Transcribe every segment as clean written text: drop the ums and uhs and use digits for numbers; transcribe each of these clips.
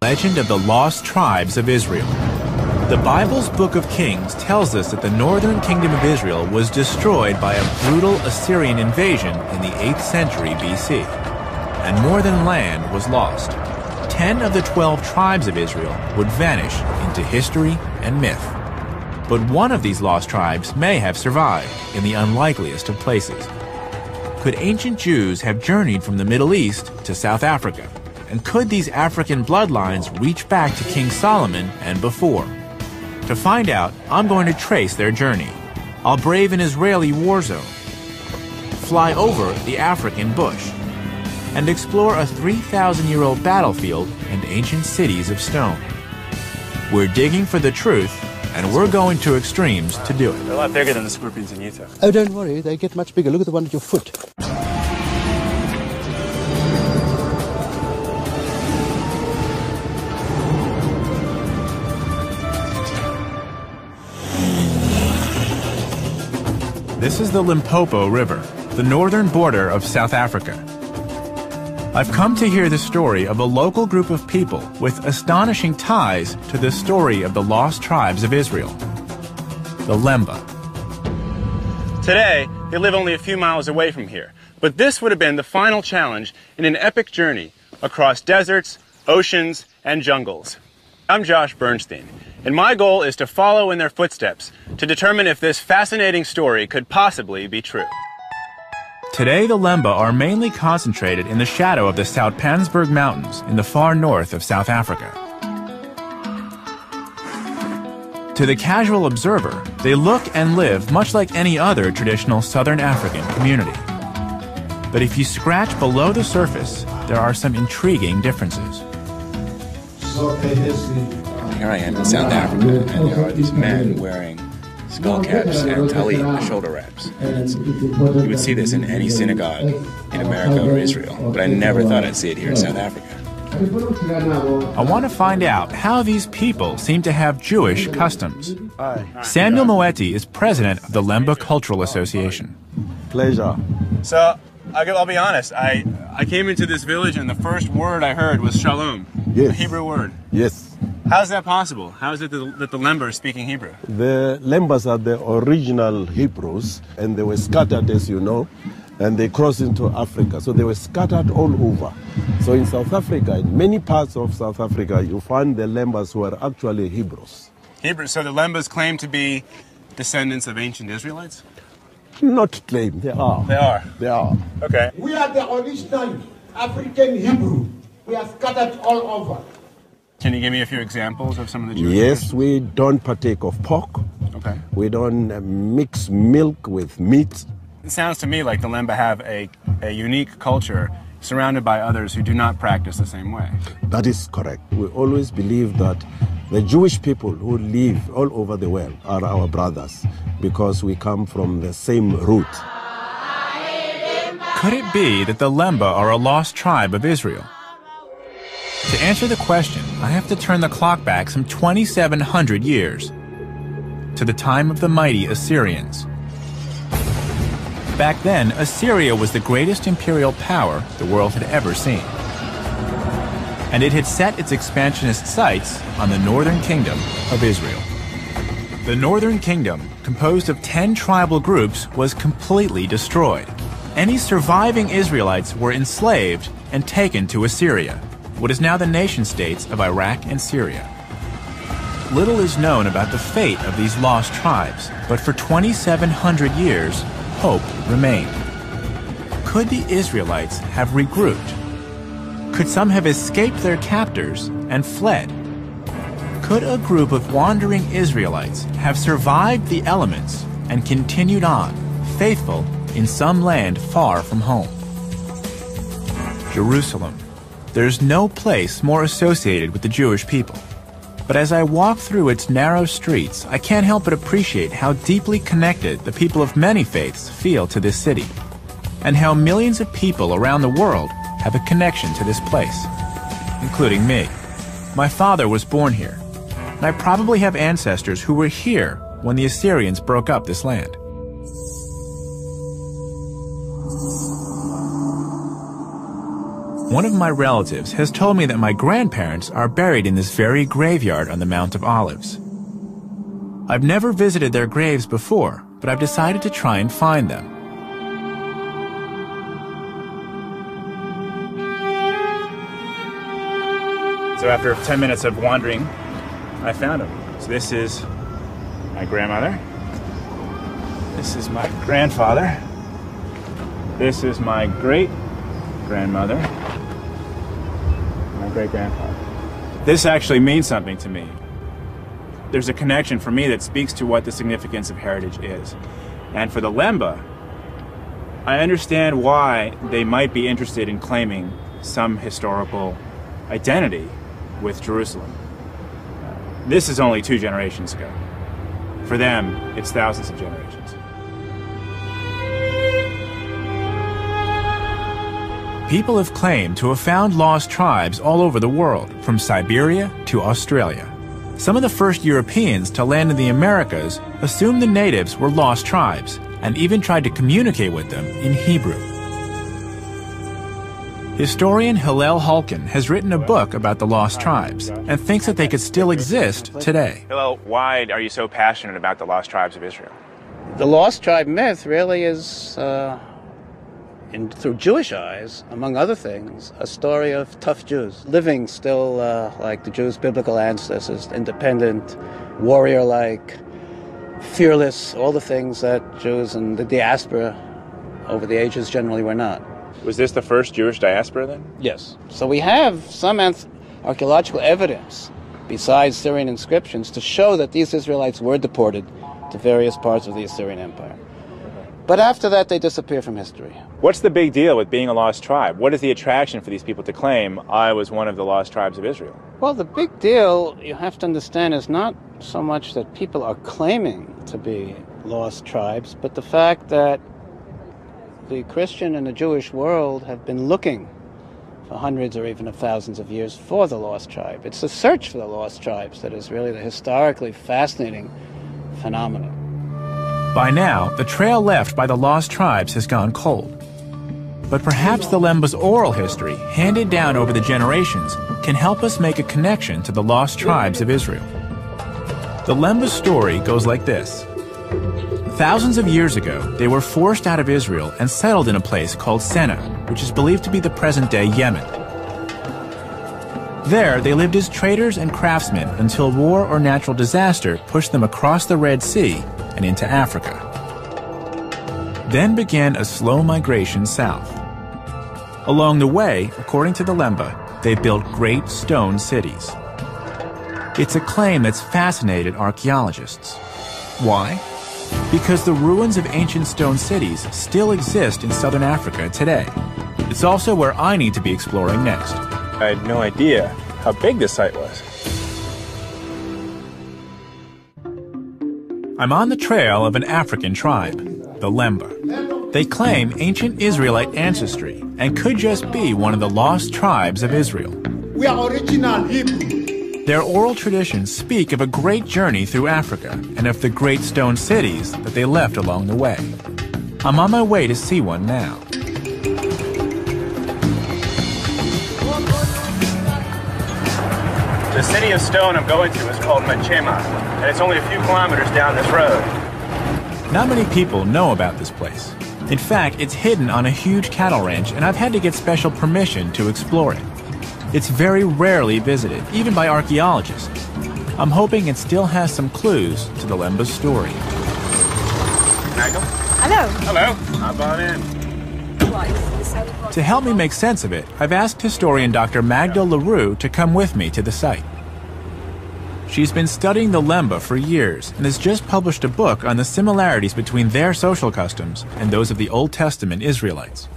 legend of the lost tribes of Israel. The Bible's Book of Kings tells us that the northern kingdom of Israel was destroyed by a brutal Assyrian invasion in the 8th century BC, and more than land was lost. 10 of the 12 tribes of Israel would vanish into history and myth. But one of these lost tribes may have survived in the unlikeliest of places. Could ancient Jews have journeyed from the Middle East to South Africa? And could these African bloodlines reach back to King Solomon and before? To find out, I'm going to trace their journey. I'll brave an Israeli war zone, fly over the African bush, and explore a 3,000-year-old battlefield and ancient cities of stone. We're digging for the truth, and we're going to extremes to do it. They're a lot bigger than the scorpions in Utah. Oh, don't worry, they get much bigger. Look at the one at your foot. This is the Limpopo River, the northern border of South Africa. I've come to hear the story of a local group of people with astonishing ties to the story of the lost tribes of Israel, the Lemba. Today, they live only a few miles away from here, but this would have been the final challenge in an epic journey across deserts, oceans, and jungles. I'm Josh Bernstein, and my goal is to follow in their footsteps to determine if this fascinating story could possibly be true. Today, the Lemba are mainly concentrated in the shadow of the Soutpansberg Mountains in the far north of South Africa. To the casual observer, they look and live much like any other traditional Southern African community. But if you scratch below the surface, there are some intriguing differences. Here I am in South Africa, and there are these men wearing skull caps and talit, shoulder wraps. You would see this in any synagogue in America or Israel, but I never thought I'd see it here in South Africa. I want to find out how these people seem to have Jewish customs. Samuel Moeti is president of the Lemba Cultural Association. Pleasure. So, I'll be honest, I came into this village and the first word I heard was shalom, Yes. a Hebrew word. Yes. How is that possible? How is it that the Lemba are speaking Hebrew? The Lembas are the original Hebrews, and they were scattered, as you know, and they crossed into Africa. So they were scattered all over. So in South Africa, in many parts of South Africa, you find the Lembas who are actually Hebrews. Hebrew. So the Lembas claim to be descendants of ancient Israelites? Not claim, they are. They are? They are. Okay. We are the original African Hebrew. We are scattered all over. Can you give me a few examples of some of the Jewish Yes, we don't partake of pork. Okay. We don't mix milk with meat. It sounds to me like the Lemba have a unique culture surrounded by others who do not practice the same way. That is correct. We always believe that the Jewish people who live all over the world are our brothers because we come from the same root. Could it be that the Lemba are a lost tribe of Israel? To answer the question, I have to turn the clock back some 2,700 years to the time of the mighty Assyrians. Back then, Assyria was the greatest imperial power the world had ever seen. And it had set its expansionist sights on the northern kingdom of Israel. The northern kingdom, composed of 10 tribal groups, was completely destroyed. Any surviving Israelites were enslaved and taken to Assyria, what is now the nation-states of Iraq and Syria. Little is known about the fate of these lost tribes, but for 2,700 years, hope remained. Could the Israelites have regrouped? Could some have escaped their captors and fled? Could a group of wandering Israelites have survived the elements and continued on, faithful in some land far from home? Jerusalem. There's no place more associated with the Jewish people. But as I walk through its narrow streets, I can't help but appreciate how deeply connected the people of many faiths feel to this city, and how millions of people around the world have a connection to this place, including me. My father was born here, and I probably have ancestors who were here when the Assyrians broke up this land. One of my relatives has told me that my grandparents are buried in this very graveyard on the Mount of Olives. I've never visited their graves before, but I've decided to try and find them. So after 10 minutes of wandering, I found them. So this is my grandmother. This is my grandfather. This is my great-grandmother. My great-grandfather. This actually means something to me. There's a connection for me that speaks to what the significance of heritage is. And for the Lemba, I understand why they might be interested in claiming some historical identity with Jerusalem. This is only 2 generations ago. For them, it's thousands of generations. People have claimed to have found lost tribes all over the world, from Siberia to Australia. Some of the first Europeans to land in the Americas assumed the natives were lost tribes and even tried to communicate with them in Hebrew. Historian Hillel Halkin has written a book about the lost tribes and thinks that they could still exist today. Hillel, why are you so passionate about the lost tribes of Israel? The lost tribe myth really is, through Jewish eyes, among other things, a story of tough Jews, living still like the Jews' biblical ancestors, independent, warrior-like, fearless, all the things that Jews in the diaspora over the ages generally were not. Was this the first Jewish diaspora then? Yes. So we have some archaeological evidence, besides Syrian inscriptions, to show that these Israelites were deported to various parts of the Assyrian Empire. But after that, they disappear from history. What's the big deal with being a lost tribe? What is the attraction for these people to claim, I was one of the lost tribes of Israel? Well, the big deal, you have to understand, is not so much that people are claiming to be lost tribes, but the fact that the Christian and the Jewish world have been looking for hundreds or even thousands of years for the lost tribe. It's the search for the lost tribes that is really the historically fascinating phenomenon. By now, the trail left by the lost tribes has gone cold. But perhaps the Lemba's oral history, handed down over the generations, can help us make a connection to the lost tribes of Israel. The Lemba's story goes like this. Thousands of years ago, they were forced out of Israel and settled in a place called Senna, which is believed to be the present-day Yemen. There, they lived as traders and craftsmen until war or natural disaster pushed them across the Red Sea and into Africa. Then began a slow migration south. Along the way, according to the Lemba, they built great stone cities. It's a claim that's fascinated archaeologists. Why? Because the ruins of ancient stone cities still exist in southern Africa today. It's also where I need to be exploring next. I had no idea how big this site was. I'm on the trail of an African tribe, the Lemba. They claim ancient Israelite ancestry and could just be one of the lost tribes of Israel. We are original Hebrew. Their oral traditions speak of a great journey through Africa and of the great stone cities that they left along the way. I'm on my way to see one now. The city of stone I'm going to is called Menchema, and it's only a few kilometers down this road. Not many people know about this place. In fact, it's hidden on a huge cattle ranch, and I've had to get special permission to explore it. It's very rarely visited, even by archaeologists. I'm hoping it still has some clues to the Lemba's story. Magdal? Hello. Hello. Hop on in. To help me make sense of it, I've asked historian Dr. Magdal LaRue to come with me to the site. She's been studying the Lemba for years and has just published a book on the similarities between their social customs and those of the Old Testament Israelites.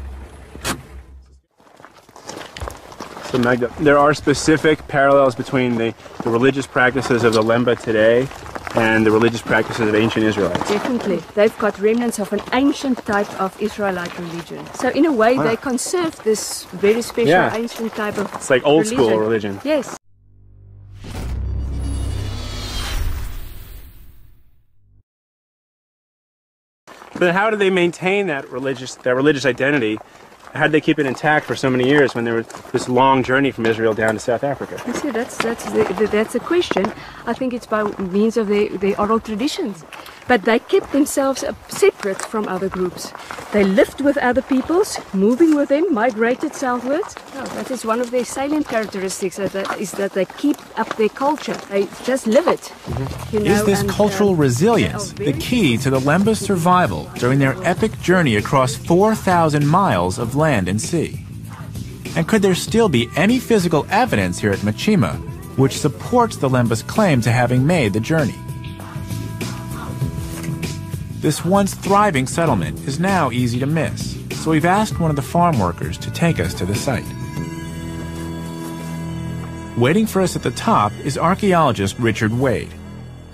So Magda, there are specific parallels between the religious practices of the Lemba today and the religious practices of ancient Israelites. Definitely. They've got remnants of an ancient type of Israelite religion. So in a way, they conserve this very special ancient type of It's like old school religion. Yes. But how do they maintain that religious identity How did they keep it intact for so many years when there was this long journey from Israel down to South Africa? You see, that's the question. I think it's by means of the oral traditions. But they kept themselves separate from other groups. They lived with other peoples, moving with them, migrated southwards. No, that is one of their salient characteristics, is that they keep up their culture. They just live it. You know, Is this cultural resilience the key to the Lemba's survival during their epic journey across 4,000 miles of land and sea? And could there still be any physical evidence here at Machima which supports the Lemba's claim to having made the journey? This once thriving settlement is now easy to miss, so we've asked one of the farm workers to take us to the site. Waiting for us at the top is archaeologist Richard Wade.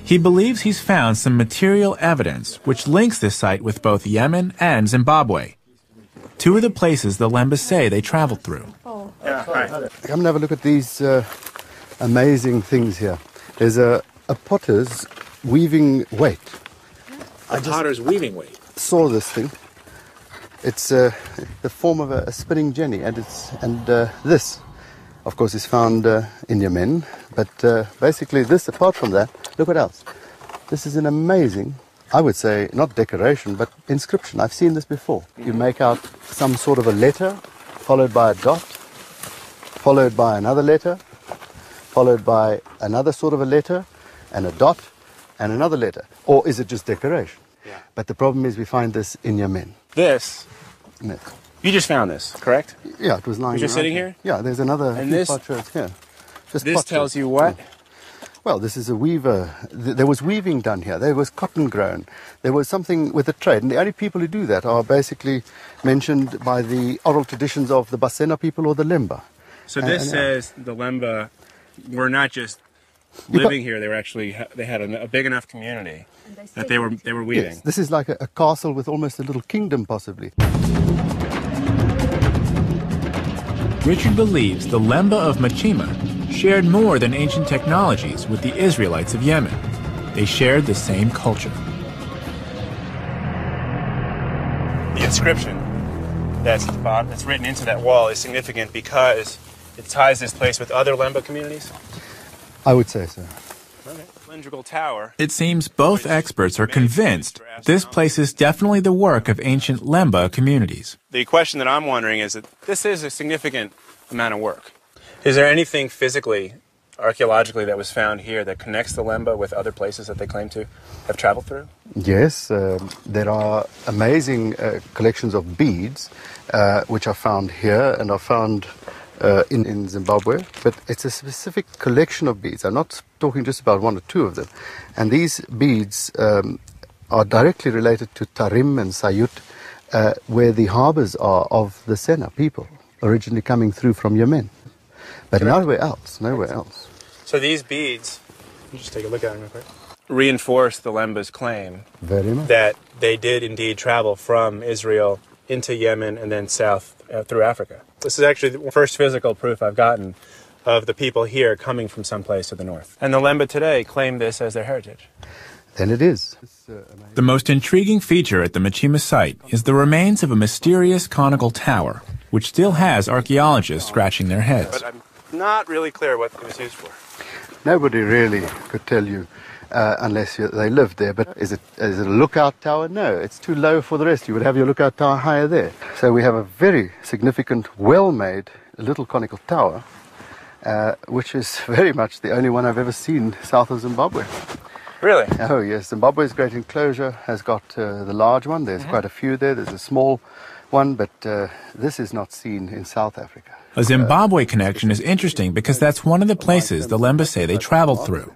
He believes he's found some material evidence which links this site with both Yemen and Zimbabwe, two of the places the Lembas say they traveled through. Come and have a look at these amazing things here. There's a potter's weaving weight. A potter's weaving weight. Saw this thing. It's the form of a spinning jenny, and this, of course, is found in Yemen. But basically, this, apart from that, look what else. This is an amazing, I would say, not decoration, but inscription. I've seen this before. You make out some sort of a letter, followed by a dot, followed by another letter, followed by another sort of a letter, and a dot, and another letter. Or is it just decoration? Yeah. But the problem is we find this in Yemen. This, No. you just found this, correct? Yeah, it was lying You're just around sitting here? Yeah, there's another And few this- potsherds here. Just This potsherds. tells you what? Well, this is a weaver. There was weaving done here. There was cotton grown. There was something with the trade. And the only people who do that are basically mentioned by the oral traditions of the Basena people or the Lemba. So this says the Lemba were not just living here; they were actually they had a big enough community that they were weaving. Yes, this is like a castle with almost a little kingdom, possibly. Richard believes the Lemba of Machima shared more than ancient technologies with the Israelites of Yemen. They shared the same culture. The inscription that's written into that wall is significant because it ties this place with other Lemba communities. I would say so. Okay. Cylindrical tower. It seems both experts are convinced this place is definitely the work of ancient Lemba communities. The question that I'm wondering is that this is a significant amount of work. Is there anything physically, archaeologically, that was found here that connects the Lemba with other places that they claim to have traveled through? Yes, there are amazing collections of beads which are found here and are found in Zimbabwe, but it's a specific collection of beads. I'm not talking just about one or two of them. And these beads are directly related to Tarim and Sayut, where the harbors are of the Sena people, originally coming through from Yemen. But nowhere else. So these beads, let me just take a look at them real quick, reinforce the Lemba's claim Very much. that they did indeed travel from Israel into Yemen and then south through Africa. This is actually the first physical proof I've gotten of the people here coming from someplace to the north. And the Lemba today claim this as their heritage. Then it is. The most intriguing feature at the Machima site is the remains of a mysterious conical tower, which still has archaeologists scratching their heads. But I'm not really clear what it was used for. Nobody really could tell you unless they lived there. But is it a lookout tower? No, it's too low for the rest. You would have your lookout tower higher there. So we have a very significant, well-made little conical tower, which is very much the only one I've ever seen south of Zimbabwe. Really? Oh, yes. Zimbabwe's Great Enclosure has got the large one. There's quite a few there. There's a small one, but this is not seen in South Africa. A Zimbabwe connection is interesting because that's one of the places the Lemba say they traveled through.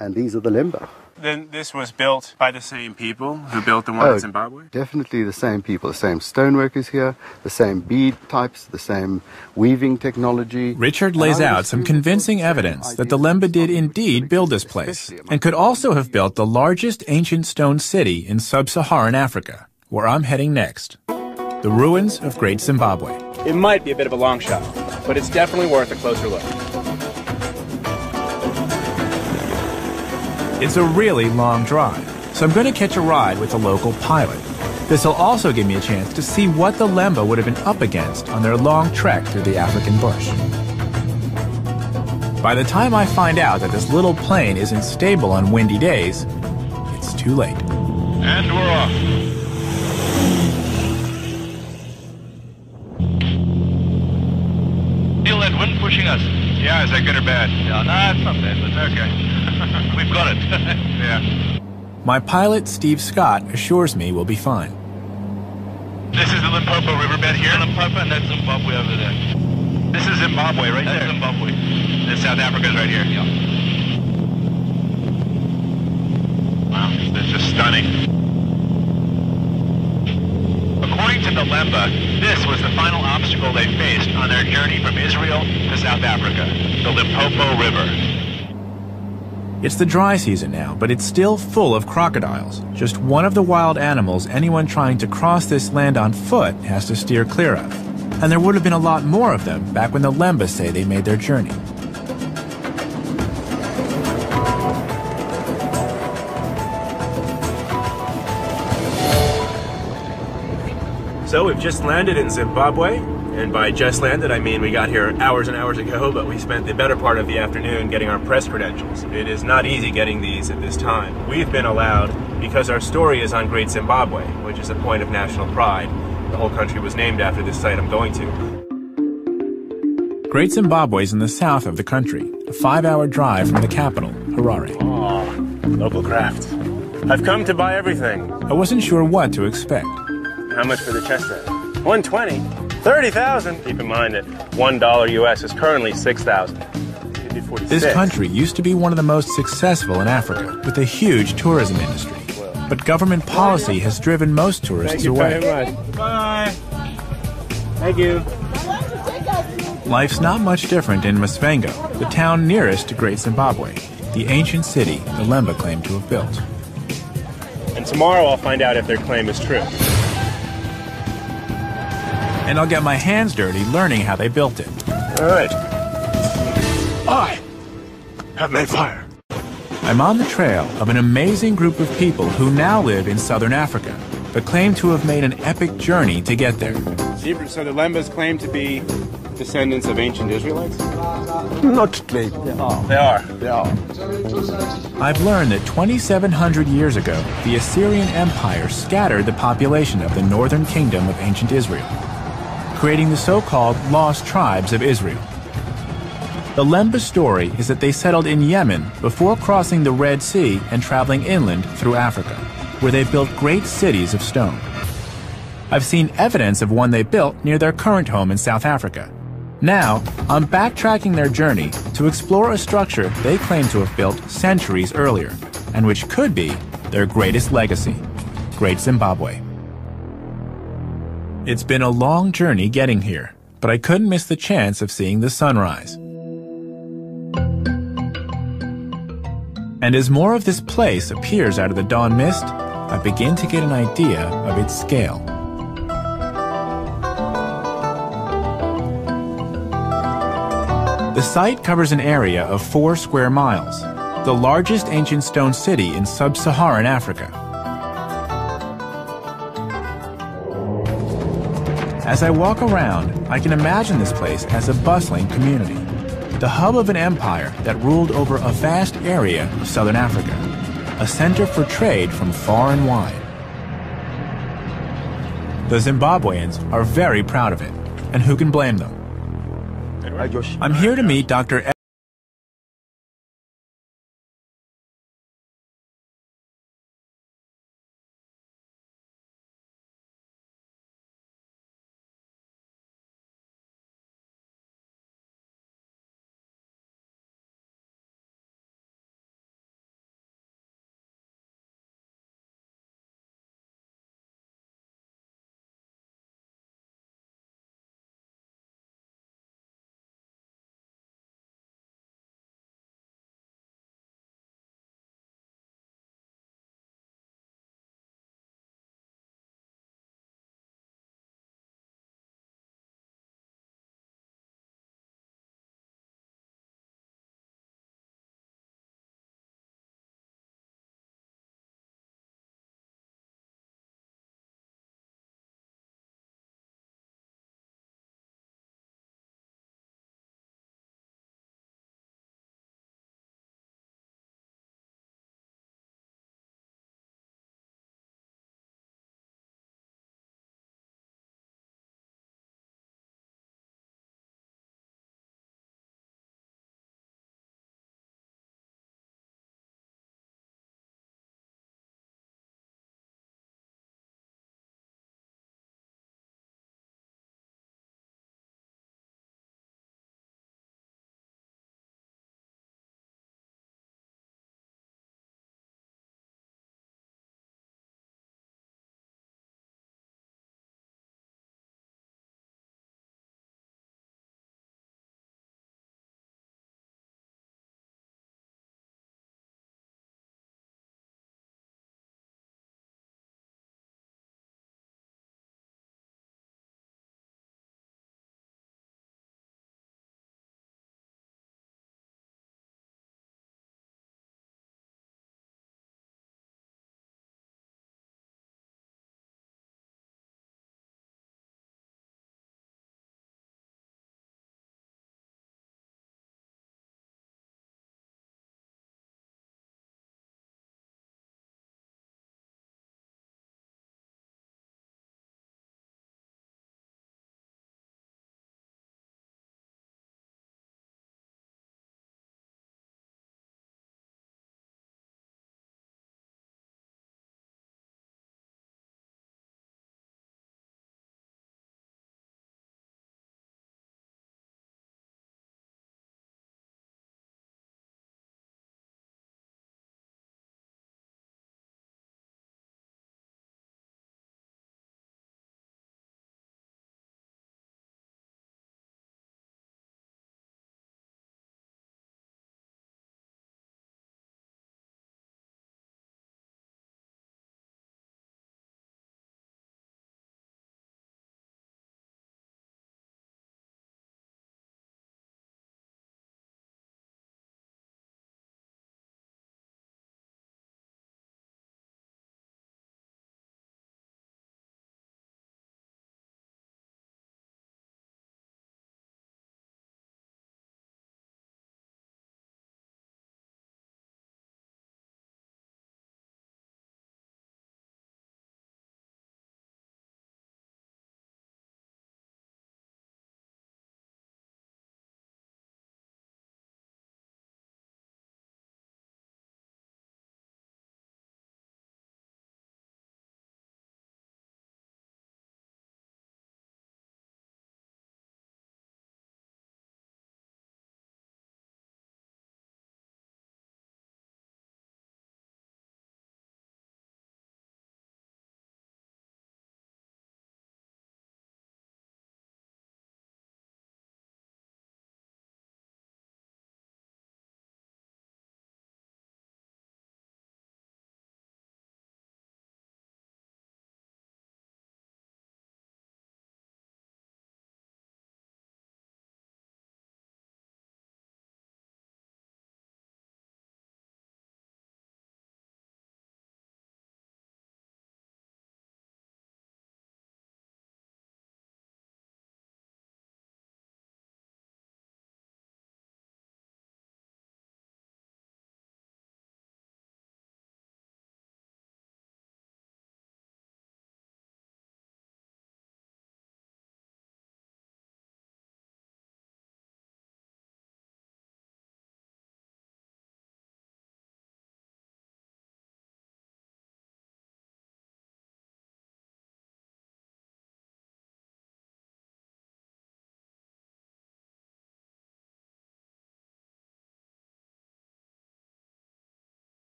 And these are the Lemba. Then this was built by the same people who built the one in Zimbabwe? Definitely the same people. The same stonework is here, the same bead types, the same weaving technology. Richard lays out some convincing evidence that the Lemba did indeed build this place, and could also have built the largest ancient stone city in sub-Saharan Africa, where I'm heading next. The ruins of Great Zimbabwe. It might be a bit of a long shot, but it's definitely worth a closer look. It's a really long drive, so I'm going to catch a ride with a local pilot. This will also give me a chance to see what the Lemba would have been up against on their long trek through the African bush. By the time I find out that this little plane isn't stable on windy days, it's too late. And we're off. Feel that wind pushing us? Yeah, is that good or bad? Yeah, nah, it's not bad, but Okay. we've got it. Yeah. My pilot, Steve Scott, assures me we'll be fine. This is the Limpopo riverbed here? Limpopo, and that's Zimbabwe over there. This is Zimbabwe right That's there. Zimbabwe. This South Africa's right here. Yeah. Wow, that's just stunning. According to the Lemba, this was the final obstacle they faced on their journey from Israel to South Africa, the Limpopo River. It's the dry season now, but it's still full of crocodiles, just one of the wild animals anyone trying to cross this land on foot has to steer clear of. And there would have been a lot more of them back when the Lemba say they made their journey. So we've just landed in Zimbabwe, and by just landed I mean we got here hours and hours ago, but we spent the better part of the afternoon getting our press credentials. It is not easy getting these at this time. We've been allowed because our story is on Great Zimbabwe, which is a point of national pride. The whole country was named after this site I'm going to. Great Zimbabwe is in the south of the country, a 5-hour drive from the capital, Harare. Oh, local craft. I've come to buy everything. I wasn't sure what to expect. How much for the chess set? $120. 30,000. Keep in mind that $1 US is currently 6,000. This country used to be one of the most successful in Africa, with a huge tourism industry. But government policy has driven most tourists away. Very much. Bye. Thank you. Life's not much different in Masvengo, the town nearest to Great Zimbabwe, the ancient city the Lemba claim to have built. And tomorrow I'll find out if their claim is true. And I'll get my hands dirty learning how they built it. All right. I have made fire. I'm on the trail of an amazing group of people who now live in southern Africa, but claim to have made an epic journey to get there. So the Lembas claim to be descendants of ancient Israelites? Not claim. They are. They are. I've learned that 2,700 years ago, the Assyrian Empire scattered the population of the northern kingdom of ancient Israel, creating the so-called Lost Tribes of Israel. The Lemba story is that they settled in Yemen before crossing the Red Sea and traveling inland through Africa, where they built great cities of stone. I've seen evidence of one they built near their current home in South Africa. Now, I'm backtracking their journey to explore a structure they claim to have built centuries earlier, and which could be their greatest legacy, Great Zimbabwe. It's been a long journey getting here, but I couldn't miss the chance of seeing the sunrise. And as more of this place appears out of the dawn mist, I begin to get an idea of its scale. The site covers an area of 4 square miles, the largest ancient stone city in sub-Saharan Africa. As I walk around, I can imagine this place as a bustling community, the hub of an empire that ruled over a vast area of southern Africa, a center for trade from far and wide. The Zimbabweans are very proud of it, and who can blame them? I'm here to meet Dr.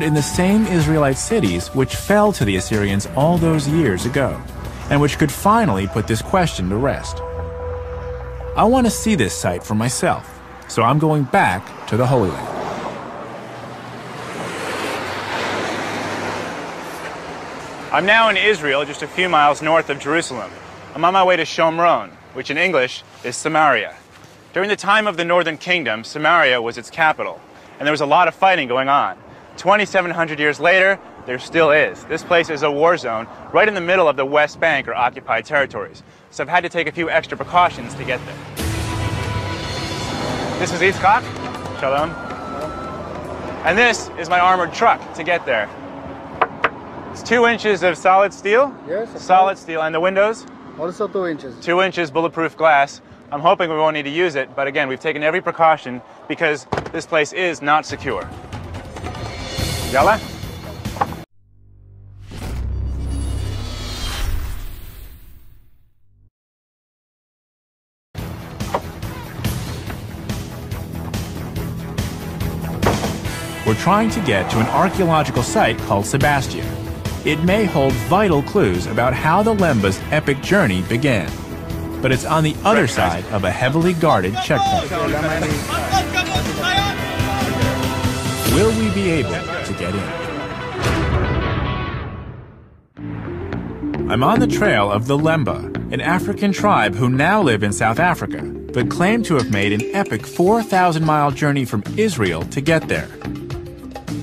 in the same Israelite cities which fell to the Assyrians all those years ago, and which could finally put this question to rest. I want to see this site for myself, so I'm going back to the Holy Land. I'm now in Israel, just a few miles north of Jerusalem. I'm on my way to Shomron, which in English is Samaria. During the time of the Northern Kingdom, Samaria was its capital, and there was a lot of fighting going on. 2,700 years later, there still is. This place is a war zone right in the middle of the West Bank, or occupied territories. So I've had to take a few extra precautions to get there. This is Yitzchak. Shalom. And this is my armored truck to get there. It's 2 inches of solid steel. Yes. Solid steel. And the windows? Also 2 inches. 2 inches bulletproof glass. I'm hoping we won't need to use it, but again, we've taken every precaution because this place is not secure. Yalla? We're trying to get to an archaeological site called Sebastia. It may hold vital clues about how the Lemba's epic journey began, but it's on the other side of a heavily guarded checkpoint. Will we be able to get in? I'm on the trail of the Lemba, an African tribe who now live in South Africa, but claim to have made an epic 4,000-mile journey from Israel to get there.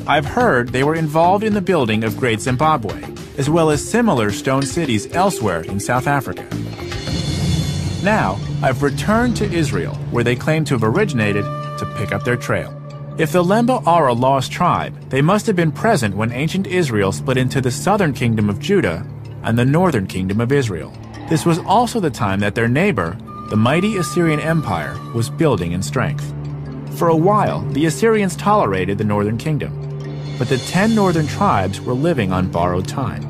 I've heard they were involved in the building of Great Zimbabwe, as well as similar stone cities elsewhere in South Africa. Now, I've returned to Israel, where they claim to have originated, to pick up their trail. If the Lemba are a lost tribe, they must have been present when ancient Israel split into the southern kingdom of Judah and the northern kingdom of Israel. This was also the time that their neighbor, the mighty Assyrian Empire, was building in strength. For a while, the Assyrians tolerated the northern kingdom, but the 10 northern tribes were living on borrowed time.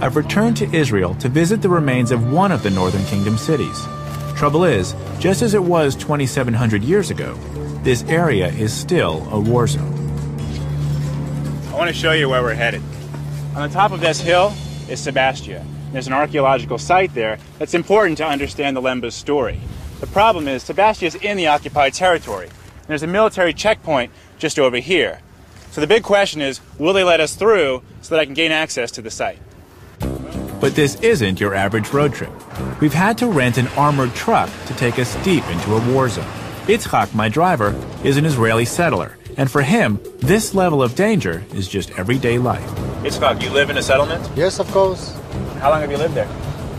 I've returned to Israel to visit the remains of one of the northern kingdom cities. Trouble is, just as it was 2,700 years ago, this area is still a war zone. I want to show you where we're headed. On the top of this hill is Sebastia. There's an archaeological site there that's important to understand the Lemba's story. The problem is, Sebastia is in the occupied territory, and there's a military checkpoint just over here. So the big question is, will they let us through so that I can gain access to the site? But this isn't your average road trip. We've had to rent an armored truck to take us deep into a war zone. Yitzchak, my driver, is an Israeli settler, and for him, this level of danger is just everyday life. Yitzchak, you live in a settlement? Yes, of course. How long have you lived there?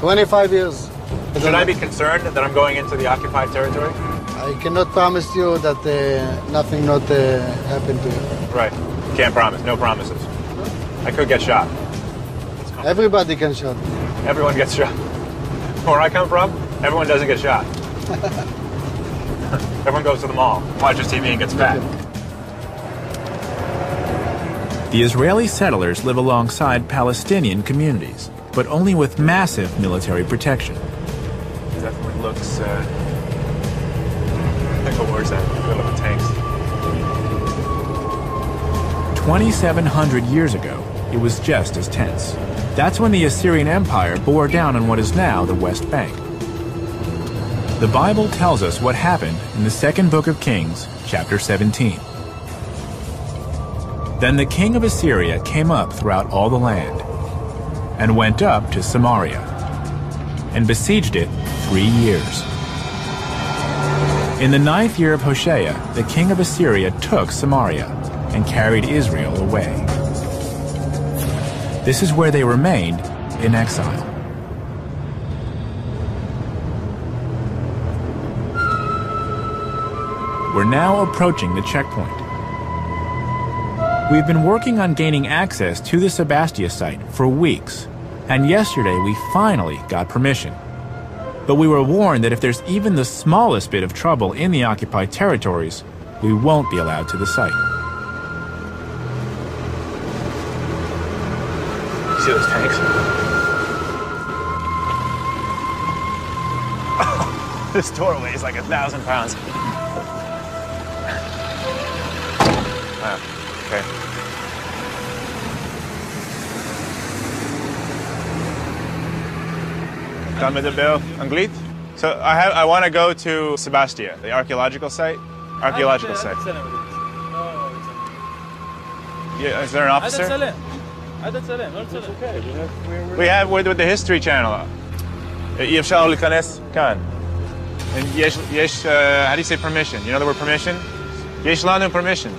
25 years. Should I be concerned that I'm going into the occupied territory? I cannot promise you that nothing not happen to you. Right. Can't promise. No promises. I could get shot. Everybody can shot. Everyone gets shot. Where I come from, everyone doesn't get shot. Everyone goes to the mall, watches TV, and gets fat. The Israeli settlers live alongside Palestinian communities, but only with massive military protection. It definitely looks like a war zone. Good looking tanks. 2,700 years ago, it was just as tense. That's when the Assyrian Empire bore down on what is now the West Bank. The Bible tells us what happened in the second book of Kings, chapter 17. Then the king of Assyria came up throughout all the land, and went up to Samaria, and besieged it 3 years. In the 9th year of Hoshea, the king of Assyria took Samaria, and carried Israel away. This is where they remained in exile. We're now approaching the checkpoint. We've been working on gaining access to the Sebastia site for weeks, and yesterday we finally got permission. But we were warned that if there's even the smallest bit of trouble in the occupied territories, we won't be allowed to the site. See those tanks? This door weighs like 1,000 pounds. Wow, okay. אתה מדבר אנגלית? So I want to go to Sebastia, the archaeological site. Archaeological site. Yeah, is there an officer? We have with the History Channel. אי אפשר להיכנס כאן. And יש, how do you say permission? You know the word permission? יש לנו permission.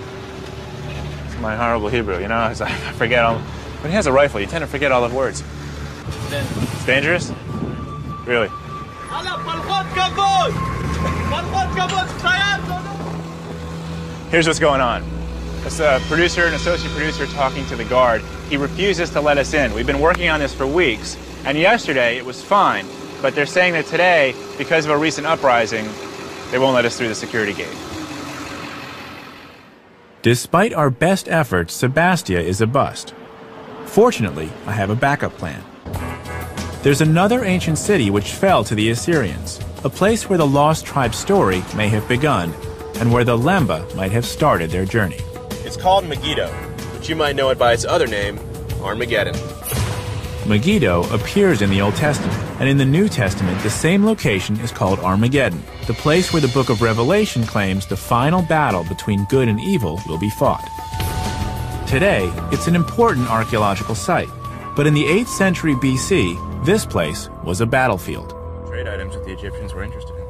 It's my horrible Hebrew, you know? I forget all. When he has a rifle, you tend to forget all the words. It's dangerous? Really? Here's what's going on. It's a producer, an associate producer talking to the guard. He refuses to let us in. We've been working on this for weeks, and yesterday it was fine, but they're saying that today, because of a recent uprising, they won't let us through the security gate. Despite our best efforts, Sebastia is a bust. Fortunately, I have a backup plan. There's another ancient city which fell to the Assyrians, a place where the lost tribe's story may have begun, and where the Lemba might have started their journey. It's called Megiddo, but you might know it by its other name, Armageddon. Megiddo appears in the Old Testament, and in the New Testament, the same location is called Armageddon, the place where the book of Revelation claims the final battle between good and evil will be fought. Today, it's an important archaeological site, but in the 8th century BC, this place was a battlefield. Trade items that the Egyptians were interested in.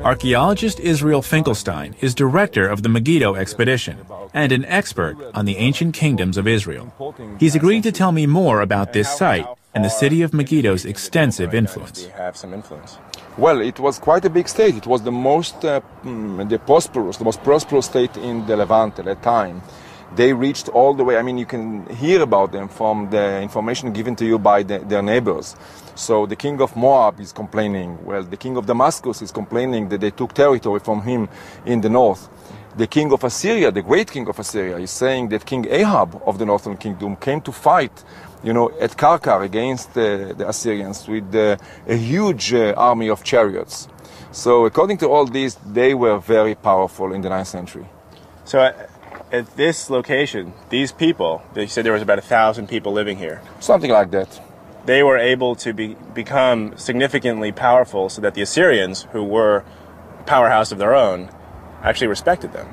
Archaeologist Israel Finkelstein is director of the Megiddo expedition and an expert on the ancient kingdoms of Israel. He's agreed to tell me more about this site and the city of Megiddo's extensive influence. Well, it was quite a big state. It was the most prosperous state in the Levant at that time. They reached all the way, I mean, you can hear about them from the information given to you by their neighbors. So the king of Moab is complaining. Well, the king of Damascus is complaining that they took territory from him in the north. The king of Assyria, the great king of Assyria, is saying that King Ahab of the northern kingdom came to fight, at Karkar against the Assyrians with a huge army of chariots. So according to all this, they were very powerful in the 9th century. So at this location, these people, they said there was about 1,000 people living here. Something like that. They were able to become significantly powerful so that the Assyrians, who were a powerhouse of their own, actually respected them.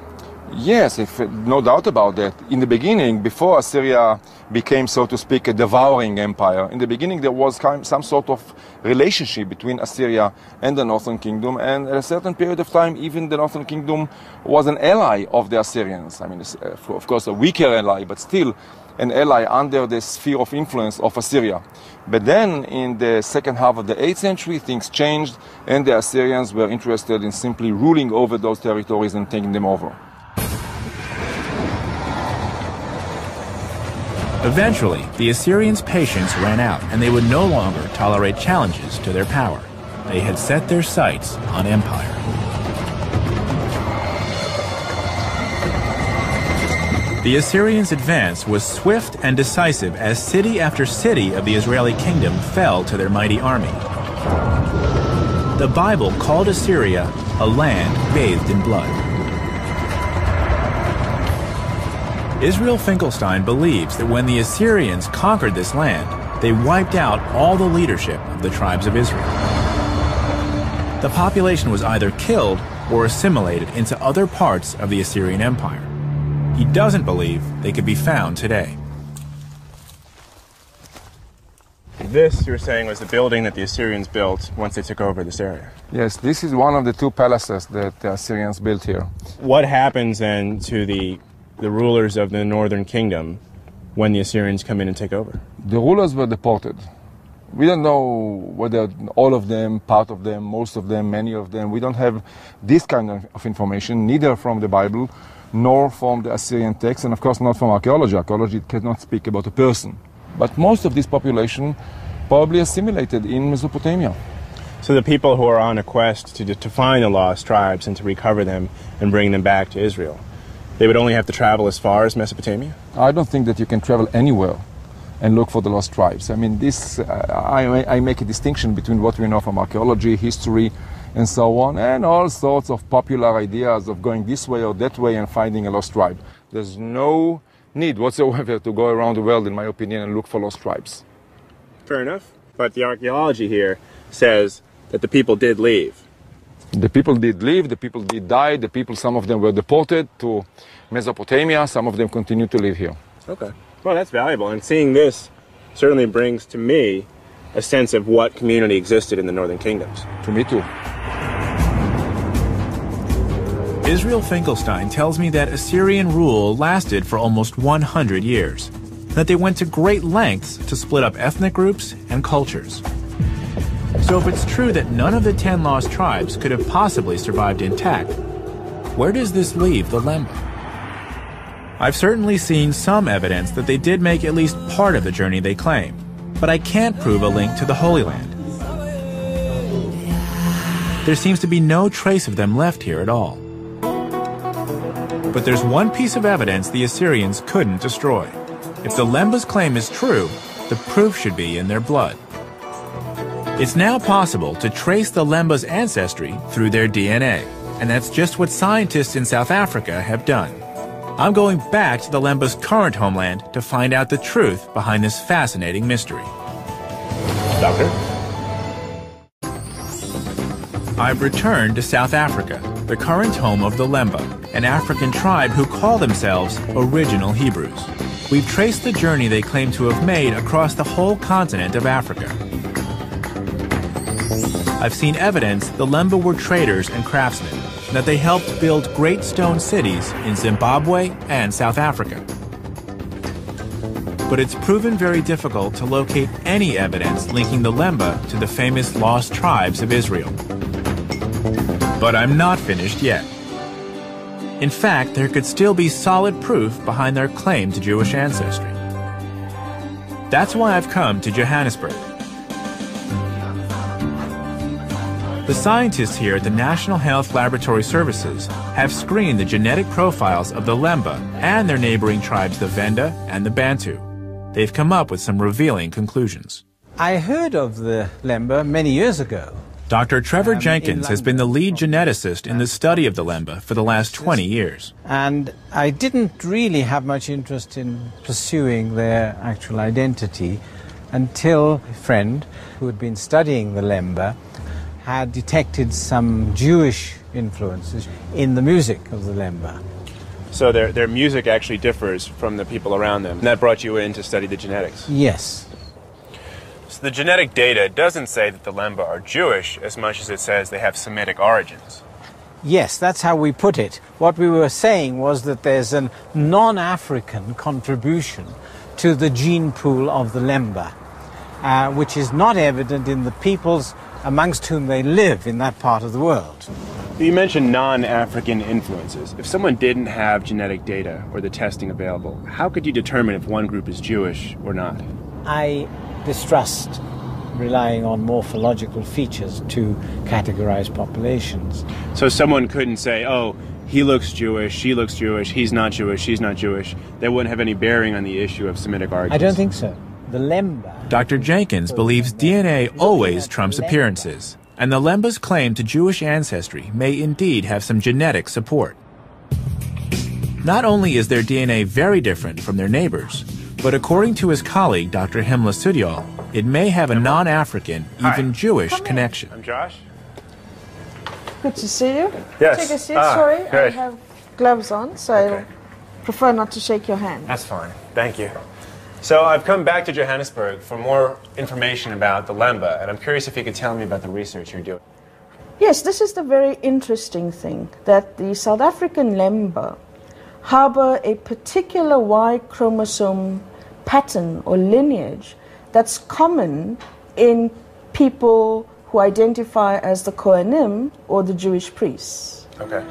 Yes, no doubt about that. In the beginning, before Assyria became, so to speak, a devouring empire, in the beginning there was some sort of relationship between Assyria and the Northern Kingdom, and at a certain period of time, even the Northern Kingdom was an ally of the Assyrians. I mean, of course, a weaker ally, but still an ally under the sphere of influence of Assyria. But then, in the second half of the 8th century, things changed, and the Assyrians were interested in simply ruling over those territories and taking them over. Eventually, the Assyrians' patience ran out, and they would no longer tolerate challenges to their power. They had set their sights on empire. The Assyrians' advance was swift and decisive as city after city of the Israeli kingdom fell to their mighty army. The Bible called Assyria a land bathed in blood. Israel Finkelstein believes that when the Assyrians conquered this land, they wiped out all the leadership of the tribes of Israel. The population was either killed or assimilated into other parts of the Assyrian Empire. He doesn't believe they could be found today. This, you were saying, was the building that the Assyrians built once they took over this area. Yes, this is one of the 2 palaces that the Assyrians built here. What happens then to the rulers of the northern kingdom when the Assyrians come in and take over? The rulers were deported. We don't know whether all of them, part of them, most of them, many of them. We don't have this kind of information, neither from the Bible nor from the Assyrian text, and of course not from archaeology. Archaeology cannot speak about a person. But most of this population probably assimilated in Mesopotamia. So the people who are on a quest to find the lost tribes and to recover them and bring them back to Israel, they would only have to travel as far as Mesopotamia? I don't think that you can travel anywhere and look for the lost tribes. I mean, I make a distinction between what we know from archaeology, history, and so on, and all sorts of popular ideas of going this way or that way and finding a lost tribe. There's no need whatsoever to go around the world, in my opinion, and look for lost tribes. Fair enough. But the archaeology here says that the people did leave. The people did leave, the people did die, the people, some of them were deported to Mesopotamia, some of them continue to live here. Okay. Well, that's valuable, and seeing this certainly brings to me a sense of what community existed in the northern kingdoms. To me too. Israel Finkelstein tells me that Assyrian rule lasted for almost 100 years, that they went to great lengths to split up ethnic groups and cultures. So if it's true that none of the 10 lost tribes could have possibly survived intact, where does this leave the Lemba? I've certainly seen some evidence that they did make at least part of the journey they claim, but I can't prove a link to the Holy Land. There seems to be no trace of them left here at all. But there's one piece of evidence the Assyrians couldn't destroy. If the Lemba's claim is true, the proof should be in their blood. It's now possible to trace the Lemba's ancestry through their DNA, and that's just what scientists in South Africa have done. I'm going back to the Lemba's current homeland to find out the truth behind this fascinating mystery. Doctor? I've returned to South Africa, the current home of the Lemba, an African tribe who call themselves Original Hebrews. We've traced the journey they claim to have made across the whole continent of Africa. I've seen evidence the Lemba were traders and craftsmen, and that they helped build great stone cities in Zimbabwe and South Africa. But it's proven very difficult to locate any evidence linking the Lemba to the famous lost tribes of Israel. But I'm not finished yet. In fact, there could still be solid proof behind their claim to Jewish ancestry. That's why I've come to Johannesburg. The scientists here at the National Health Laboratory Services have screened the genetic profiles of the Lemba and their neighboring tribes, the Venda and the Bantu. They've come up with some revealing conclusions. I heard of the Lemba many years ago. Dr. Trevor Jenkins has been the lead geneticist in the study of the Lemba for the last 20 years. And I didn't really have much interest in pursuing their actual identity until a friend who had been studying the Lemba had detected some Jewish influences in the music of the Lemba. So their music actually differs from the people around them. And that brought you in to study the genetics? Yes. So the genetic data doesn't say that the Lemba are Jewish as much as it says they have Semitic origins. Yes, that's how we put it. What we were saying was that there's a non-African contribution to the gene pool of the Lemba, which is not evident in the peoples amongst whom they live in that part of the world. You mentioned non-African influences. If someone didn't have genetic data or the testing available, how could you determine if one group is Jewish or not? I distrust relying on morphological features to categorize populations. So someone couldn't say, oh, he looks Jewish, she looks Jewish, he's not Jewish, she's not Jewish. That wouldn't have any bearing on the issue of Semitic origins. I don't think so. The Lemba... Dr. Jenkins believes DNA always trumps appearances, and the Lemba's claim to Jewish ancestry may indeed have some genetic support. Not only is their DNA very different from their neighbors, but according to his colleague, Dr. Himla Sudyal, it may have a non-African, even Jewish connection. I'm Josh. Good to see you. Yes. Take a seat. Sorry, great. I have gloves on, so I prefer not to shake your hand. That's fine. Thank you. So I've come back to Johannesburg for more information about the Lemba, and I'm curious if you could tell me about the research you're doing. Yes, this is the very interesting thing, that the South African Lemba harbor a particular Y chromosome pattern or lineage that's common in people who identify as the Kohanim or the Jewish priests. Okay.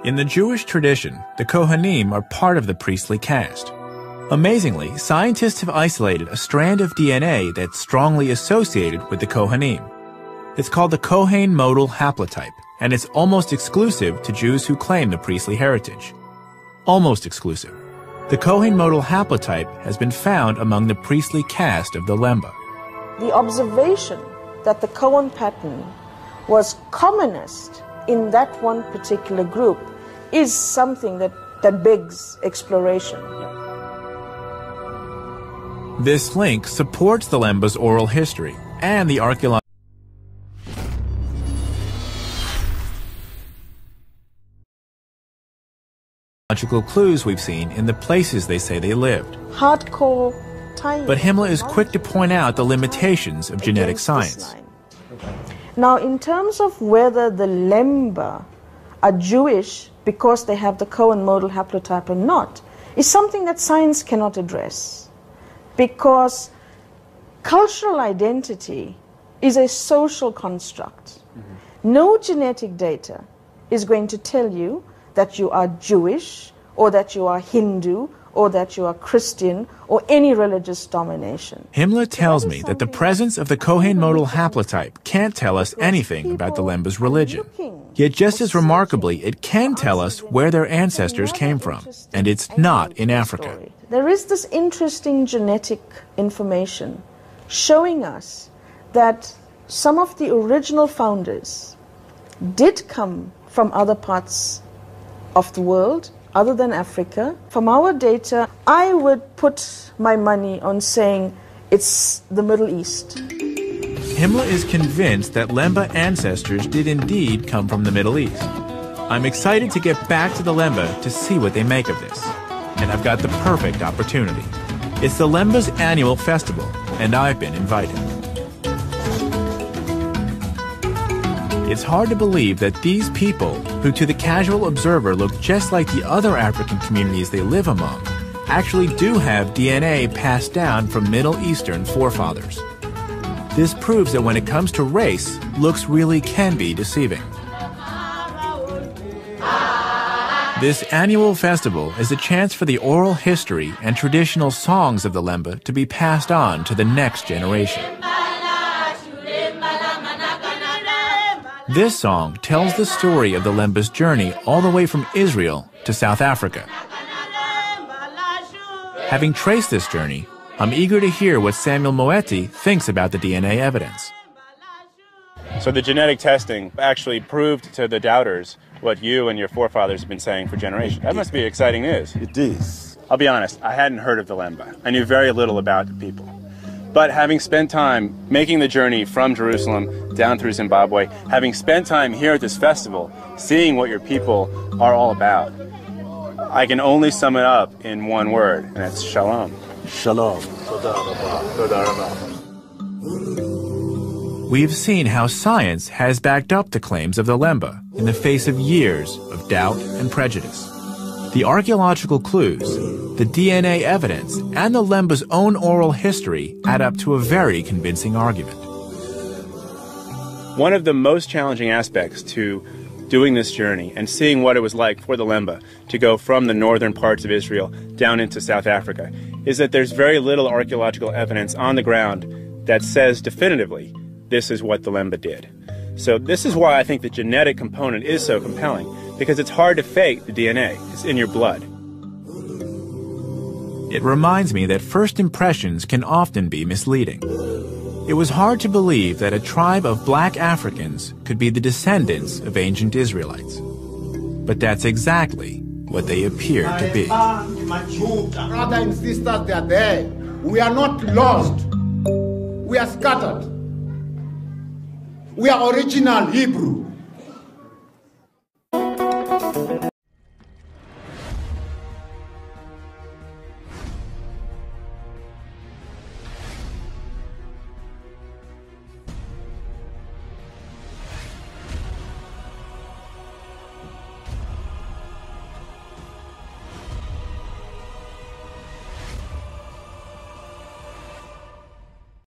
In the Jewish tradition, the Kohanim are part of the priestly caste. Amazingly, scientists have isolated a strand of DNA that's strongly associated with the Kohanim. It's called the Kohen modal haplotype, and it's almost exclusive to Jews who claim the priestly heritage. Almost exclusive. The Kohen modal haplotype has been found among the priestly caste of the Lemba. The observation that the Cohen pattern was commonest in that one particular group is something that begs exploration. This link supports the Lemba's oral history and the archaeological clues we've seen in the places they say they lived. Hardcore time. But Himmler is quick to point out the limitations of genetic science. Now, in terms of whether the Lemba are Jewish because they have the Cohen modal haplotype or not, is something that science cannot address. Because cultural identity is a social construct. No genetic data is going to tell you that you are Jewish, or that you are Hindu, or that you are Christian, or any religious domination. Himmler tells me that the presence of the Cohen modal haplotype can't tell us anything about the Lemba's religion. Yet just as remarkably, it can tell us where their ancestors came from, and it's not in Africa. There is this interesting genetic information showing us that some of the original founders did come from other parts of the world, other than Africa. From our data, I would put my money on saying it's the Middle East. Himmler is convinced that Lemba ancestors did indeed come from the Middle East. I'm excited to get back to the Lemba to see what they make of this. And I've got the perfect opportunity. It's the Lemba's annual festival, and I've been invited. It's hard to believe that these people, who to the casual observer look just like the other African communities they live among, actually do have DNA passed down from Middle Eastern forefathers. This proves that when it comes to race, looks really can be deceiving. This annual festival is a chance for the oral history and traditional songs of the Lemba to be passed on to the next generation. This song tells the story of the Lemba's journey all the way from Israel to South Africa. Having traced this journey, I'm eager to hear what Samuel Moeti thinks about the DNA evidence. So the genetic testing actually proved to the doubters what you and your forefathers have been saying for generations. That must be exciting news. It is. I'll be honest, I hadn't heard of the Lemba. I knew very little about the people. But having spent time making the journey from Jerusalem down through Zimbabwe, having spent time here at this festival, seeing what your people are all about, I can only sum it up in one word, and it's shalom. Shalom. We've seen how science has backed up the claims of the Lemba in the face of years of doubt and prejudice. The archaeological clues, the DNA evidence, and the Lemba's own oral history add up to a very convincing argument. One of the most challenging aspects to doing this journey and seeing what it was like for the Lemba to go from the northern parts of Israel down into South Africa is that there's very little archaeological evidence on the ground that says definitively this is what the Lemba did. So this is why I think the genetic component is so compelling, because it's hard to fake the DNA. It's in your blood. It reminds me that first impressions can often be misleading. It was hard to believe that a tribe of black Africans could be the descendants of ancient Israelites. But that's exactly what they appear to be. Brothers and sisters, they are there. We are not lost. We are scattered. We are original Hebrew.